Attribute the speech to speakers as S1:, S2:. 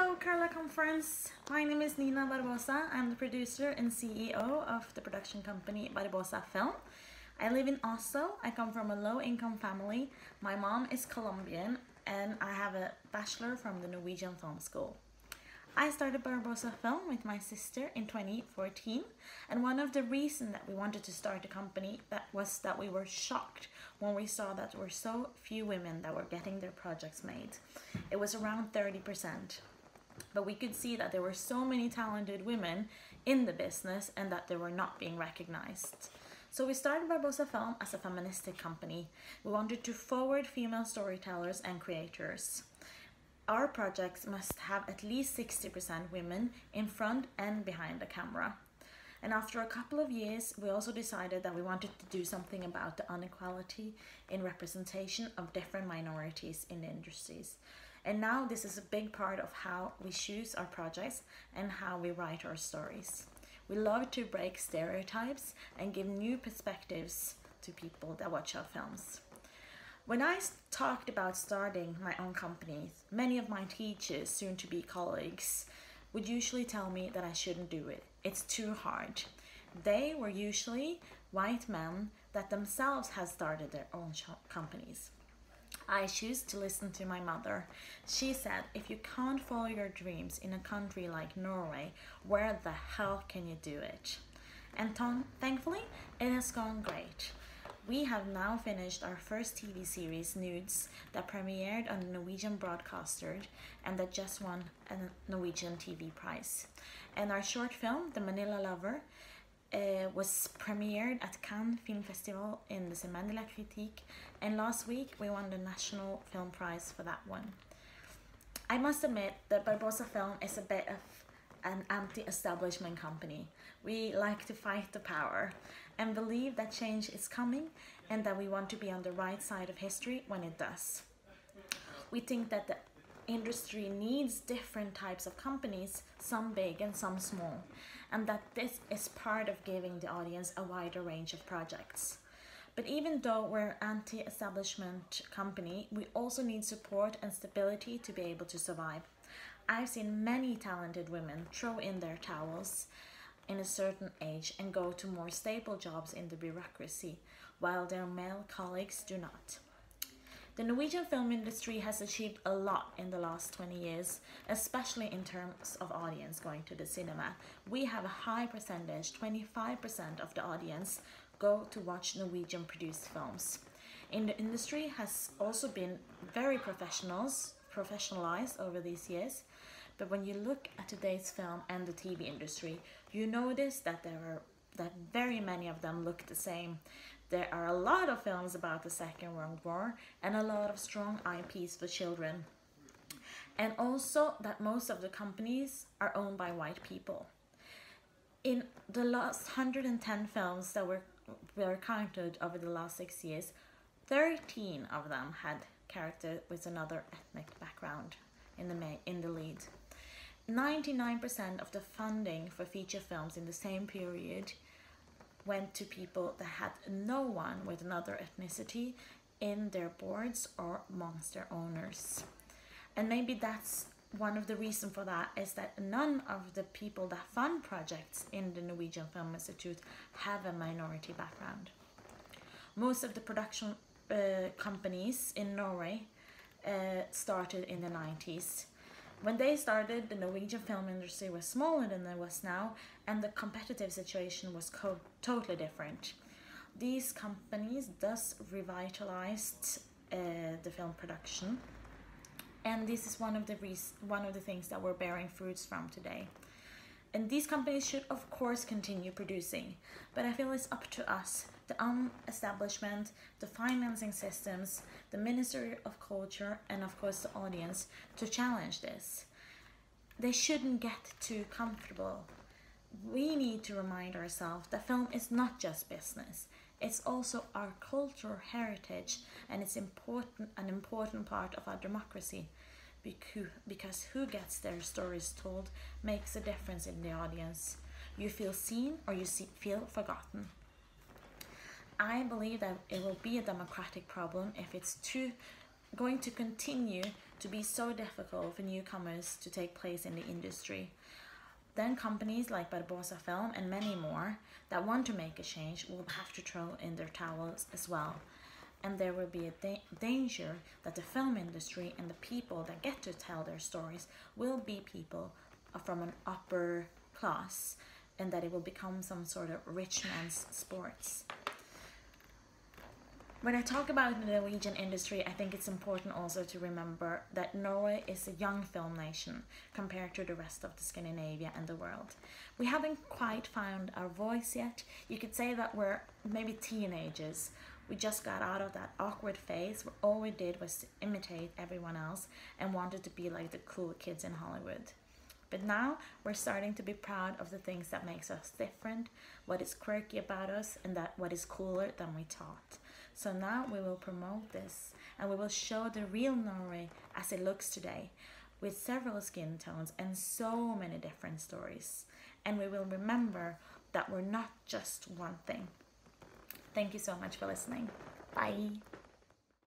S1: Hello Carla conference. My name is Nina Barbosa. I'm the producer and CEO of the production company Barbosa Film. I live in Oslo. I come from a low-income family. My mom is Colombian and I have a bachelor from the Norwegian Film School. I started Barbosa Film with my sister in 2014, and one of the reasons that we wanted to start a company was that we were shocked when we saw that there were so few women that were getting their projects made. It was around 30%, but we could see that there were so many talented women in the business and that they were not being recognized. So we started Barbosa Film as a feministic company. We wanted to forward female storytellers and creators. Our projects must have at least 60% women in front and behind the camera. And after a couple of years, we also decided that we wanted to do something about the inequality in representation of different minorities in the industries. And now this is a big part of how we choose our projects and how we write our stories. We love to break stereotypes and give new perspectives to people that watch our films. When I talked about starting my own company, many of my teachers, soon to be colleagues, would usually tell me that I shouldn't do it. It's too hard. They were usually white men that themselves had started their own companies. I choose to listen to my mother. She said, if you can't follow your dreams in a country like Norway, where the hell can you do it? And thankfully, it has gone great. We have now finished our first TV series, Nudes, that premiered on the Norwegian broadcaster and that just won a Norwegian TV prize. And our short film, The Manila Lover, was premiered at Cannes Film Festival in the Semaine de la Critique, and last week we won the National Film Prize for that one. I must admit that Barbosa Film is a bit of an anti-establishment company. We like to fight the power and believe that change is coming and that we want to be on the right side of history when it does. We think that the industry needs different types of companies, some big and some small, and that this is part of giving the audience a wider range of projects. But even though we're an anti-establishment company, we also need support and stability to be able to survive. I've seen many talented women throw in their towels in a certain age and go to more stable jobs in the bureaucracy, while their male colleagues do not. The Norwegian film industry has achieved a lot in the last 20 years, especially in terms of audience going to the cinema. We have a high percentage, 25% of the audience go to watch Norwegian produced films. The industry has also been very professionalized over these years. But when you look at today's film and the TV industry, you notice that very many of them look the same. There are a lot of films about the Second World War and a lot of strong IPs for children. And also that most of the companies are owned by white people. In the last 110 films that were counted over the last 6 years, 13 of them had characters with another ethnic background in the lead. 99% of the funding for feature films in the same period went to people that had no one with another ethnicity in their boards or amongst their owners. And maybe that's one of the reasons for that, is that none of the people that fund projects in the Norwegian Film Institute have a minority background. Most of the production companies in Norway started in the 90s. When they started, the Norwegian film industry was smaller than it was now, and the competitive situation was totally different. These companies thus revitalized the film production, and this is one of the things that we're bearing fruits from today. And these companies should of course continue producing, but I feel it's up to us, the establishment, the financing systems, the Ministry of Culture, and of course the audience, to challenge this. They shouldn't get too comfortable. We need to remind ourselves that film is not just business. It's also our cultural heritage, and it's an important part of our democracy, because who gets their stories told makes a difference in the audience. You feel seen or you feel forgotten. I believe that it will be a democratic problem if it's going to continue to be so difficult for newcomers to take place in the industry. Then companies like Barbosa Film and many more that want to make a change will have to throw in their towels as well. And there will be a danger that the film industry and the people that get to tell their stories will be people from an upper class, and that it will become some sort of rich man's sports. When I talk about the Norwegian industry, I think it's important also to remember that Norway is a young film nation compared to the rest of the Scandinavia and the world. We haven't quite found our voice yet. You could say that we're maybe teenagers. We just got out of that awkward phase where all we did was to imitate everyone else and wanted to be like the cool kids in Hollywood. But now we're starting to be proud of the things that makes us different, what is quirky about us, and that what is cooler than we thought. So now we will promote this, and we will show the real Norway as it looks today, with several skin tones and so many different stories. And we will remember that we're not just one thing. Thank you so much for listening. Bye.